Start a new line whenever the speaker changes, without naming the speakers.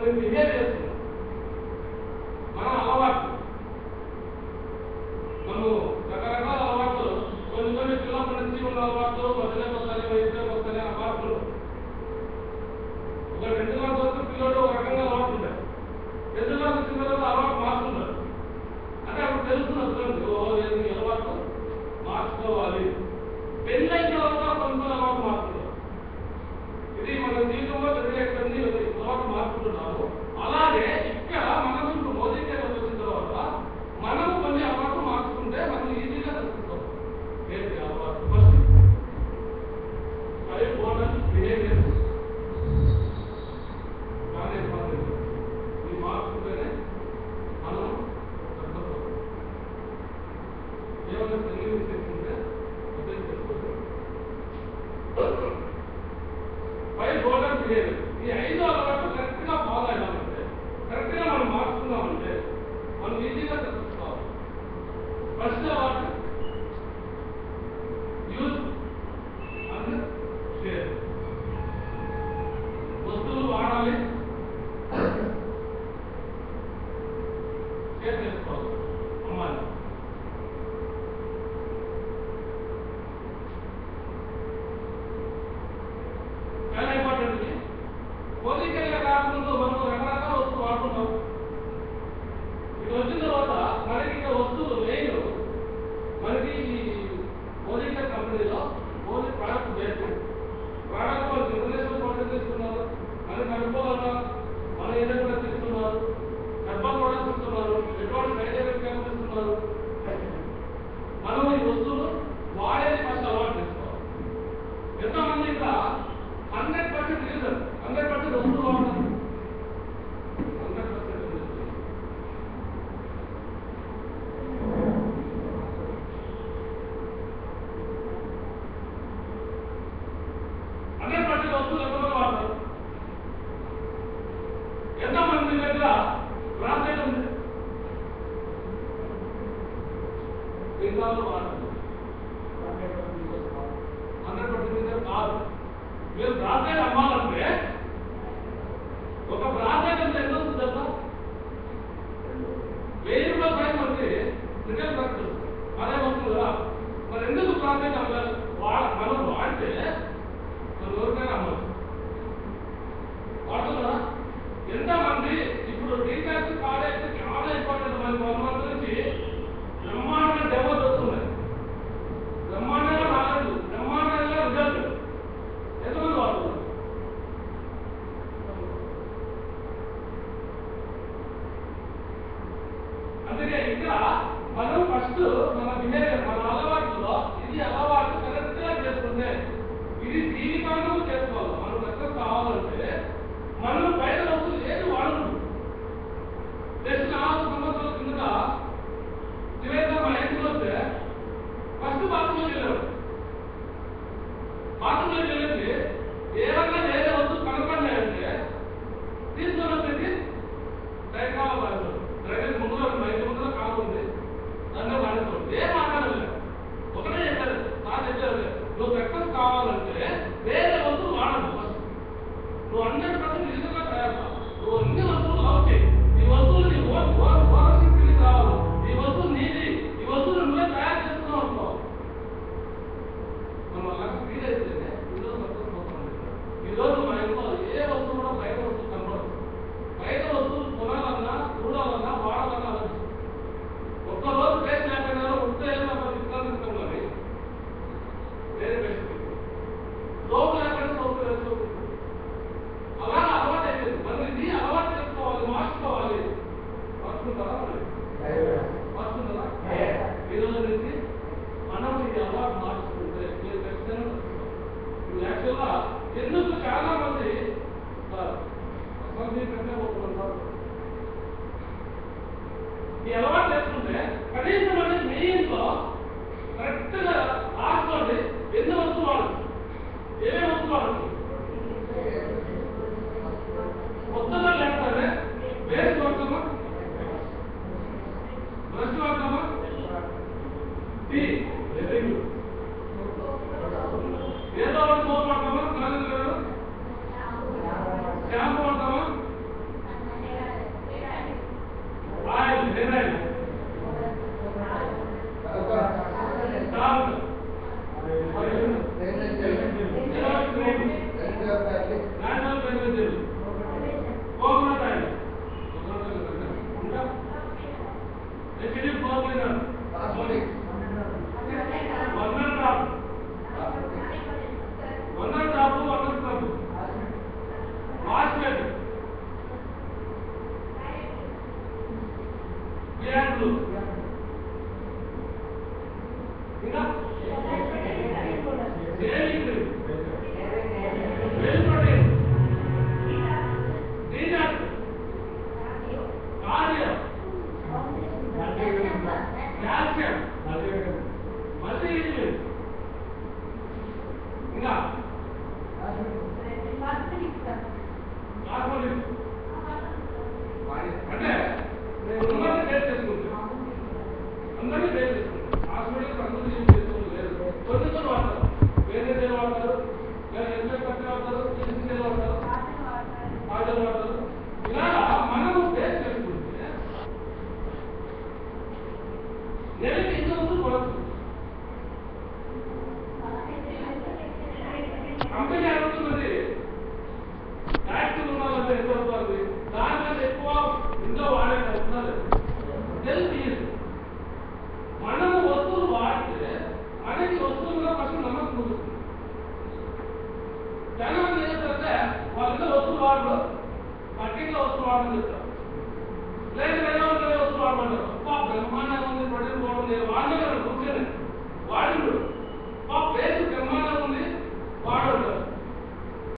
కొన్ని బిహేవియర్స్ మన అలవాటు మనం రకరకాల అలవాట్లు కొన్ని పిల్లల నుంచి ఉన్న అలవాట్లు మధ్యలోకి వస్తాయి వయసులోకి వస్తాయి అలవాట్లు ఒక 2 క్లాస్ వరకు పిల్లలు ఒక రకంగా అలవాటు ఉంటాయి 2 క్లాస్ వచ్చిన తర్వాత అలవాటు మార్చుకుంటారు అంటే అప్పుడు తెలుస్తున్నది అలవాటు మార్చుకోవాలి పెళ్ళైన తర్వాత కొంత అలవాటు మార్చుకుంటారు ఇది మన జీవితంలో జరిగే కొన్ని అలవాటు మార్చుకుంటున్నాము అలాగే ఇక్కడ మనం ఇప్పుడు మోదీ గారు వచ్చిన తర్వాత మనం కొన్ని అలవాటు మార్చుకుంటే మనం ఈజీగా తెలుసుకుంటాం ఏంటి అలవాటు ఫస్ట్ 5 మోడల్ బిహేవియర్స్ ఈ మార్చుకుంటేనే మనం ఏమైనా తెలివి చేసుకుంటే అర్థం చేసుకోవచ్చు 5 మోడల్ బిహేవియర్ ఈ 5 అలవాటు కరెక్ట్ గా ఫాలో అయ్యామంటే కరెక్ట్ గా మనం మార్చుకున్నామంటే మనం ఈజీగా తెలుసుకోవాలి ఫస్ట్ అలవాటు యూజ్ అండ్ షేర్ వస్తువులు వాడాలి షేర్ చేసుకోవాలి అమ్మాలి చాలా ఇంపార్టెంట్ పోలికలుగా కాకుండా మనం రకరకాల వస్తువులు వాడుతున్నాం ఇది వచ్చిన తర్వాత మనకి ఇంకా వస్తువులు మెయిన్ మనకి పోలిక కంపెనీలో ఓన్లీ ప్రొడక్ట్ బేస్డ్ ప్రొడక్ట్ వాళ్ళు ఇంటర్నేషనల్ ప్రొడక్ట్ ఇస్తున్నారు మనకి అనుకోవాలన్నా మన ఏరియా కూడా తీస్తున్నారు హెర్బల్ ప్రొడక్ట్స్ ఇస్తున్నారు ఎటువంటి సైడ్ ఎఫెక్ట్ ఇస్తున్నారు మనం ఈ వస్తువులు వాడేది ఫస్ట్ అలవాటు చేసుకోవాలి ఎంతమంది ఇక్కడ 100% రీజన్ 100% వస్తువులు వాడతారు 100% వస్తువులు ఎంతమంది వాడతారు ఎంతమంది దగ్గర రాసేది ఉంది వాడతారు 100% కాదు మీరు బ్రాస్లెట్ అమ్మాలంటే ఒక బ్రాస్లెట్ అంటే ఎంత వస్తుంది కదా 1000 రూపాయల పైన మనకి రిటైల్ ఖర్చు అదే వస్తుంది కదా మరి ఎందుకు బ్రాస్లెట్ అమ్మాలి మనం వాడితే మనం ఎవరికైనా అమ్మాలి వాడుతుందా ఎంతమంది ఇప్పుడు రీఛార్జ్ కార్డ్ అయితే చాలా ఇంపార్టెంట్ మనకి 1 మంత్ నుంచి బ్రహ్మాండంగా డెవలప్ వస్తున్నాయి బ్రహ్మాండంగా నాలెడ్జ్ బ్రహ్మాండంగా రిజల్ట్ ఎంతమంది వాడుతున్నారు అందుకే ఇక్కడ మనం ఫస్ట్ మన బిహేవియర్ మన అలవాటులో ఇది అలవాటు కరెక్ట్ గా చేసుకుంటే ఇది జీవితాంతం చేసుకోవాలి మనం సక్సెస్ కావాలంటే మనం బయట వస్తువులు ఏది వాడకూడదు నెక్స్ట్ 4 సంవత్సరాల కిందట నివేద మా ఇంటికి వస్తే ఫస్ట్ బాత్రూంలోకి వెళ్ళారు బాత్రూంలోకి వెళ్ళి ఏమన్నా వేరే వస్తువు కనపడినాయంటే తీసుకొని వచ్చేసి రైట్ కావాలి వాడతారు రైట్ ముందులో రైతు ముందులో కాలు ఉంది దాంట్లో వాడతారు ఏం మాట్లాడలేదు ఒకటే చెప్పారు నాకు చెప్పారు నువ్వు సక్సెస్ కావాలంటే వేరే వస్తువులు వాడదు ఫస్ట్ నువ్వు 100% నిజంగా తయారు నువ్వు అన్ని వస్తువులు లవ్ చేయి ఈ వస్తువులు నీ ఓనర్షిప్ కింద కావాలి ఈ వస్తువు నీది ఈ వస్తువులు నువ్వే తయారు చేస్తున్నావు అనుకో మనం అలాగే ఫీల్ అయితేనే ఈరోజు సక్సెస్ అవుతుంది ఈరోజు మా ఇంట్లో ఏ వస్తువు కూడా బయట వస్తువు కనపడదు బయట వస్తువులు కొనాలన్నా చూడాలన్నా వాడాలన్నా ఆలోచించు ఒక్కరోజు పేస్ట్ లేకపోయినా ఉంటే ఇస్తాను కానీ వేరే పేస్ట్ సోపు లేకపోయినా సోపు వేసుకోవచ్చు అలాగే అలవాటు అయిపోయింది మరి ఇది అలవాటు చేసుకోవాలి మార్చుకోవాలి మార్చుకుంటారా మార్చుకుంటారా ఈరోజు నుంచి మనం ఇది అలవాటు మార్చుకుంటే మీరు ఖచ్చితంగా ఇప్పుడు యాక్చువల్గా ఎందుకు చాలా మంది అసలు కంటే ఒప్పుకుంటారు ఈ అలవాటు చేసుకుంటే కనీసం అనేది మీ ఇంట్లో కరెక్ట్ గా రాసుకోండి ఎన్ని వస్తువులు వాడచ్చు ఏమేమి వస్తువులు వాడచ్చు కొత్తగా లేకపోతే వేస్ట్ వాడతామా బ్రష్ వాడతామా టీ వెరీ గుడ్ ఏదో ఒకటి సోప్ వాడతామా స్నానం షాంపూ వాడతామా కంపెనీ